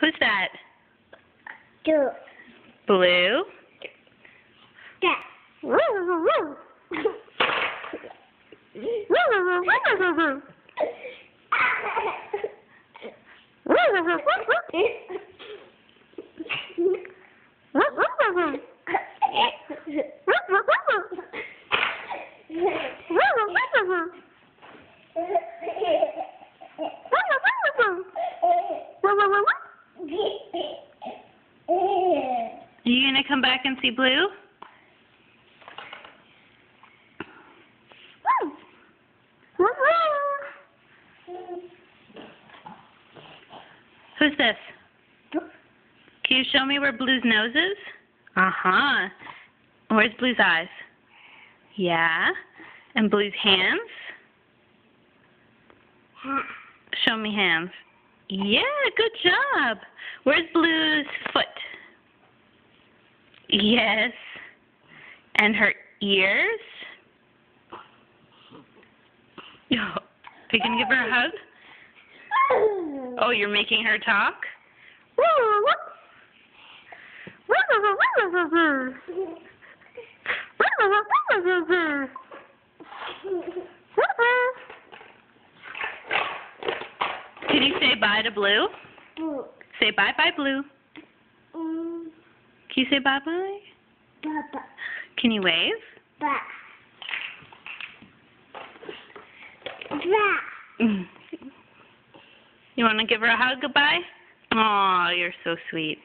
Who's that? Two. Blue? Yeah. Are you going to come back and see Blue? Who's this? Can you show me where Blue's nose is? Uh-huh. Where's Blue's eyes? Yeah. And Blue's hands? Show me hands. Yeah, good job. Where's Blue's foot? Yes. And her ears? Are you going to give her a hug? Oh, you're making her talk? Can you say bye to Blue? Say bye-bye, Blue. Can you say bye-bye? Can you wave? You want to give her a hug goodbye? Aw, you're so sweet.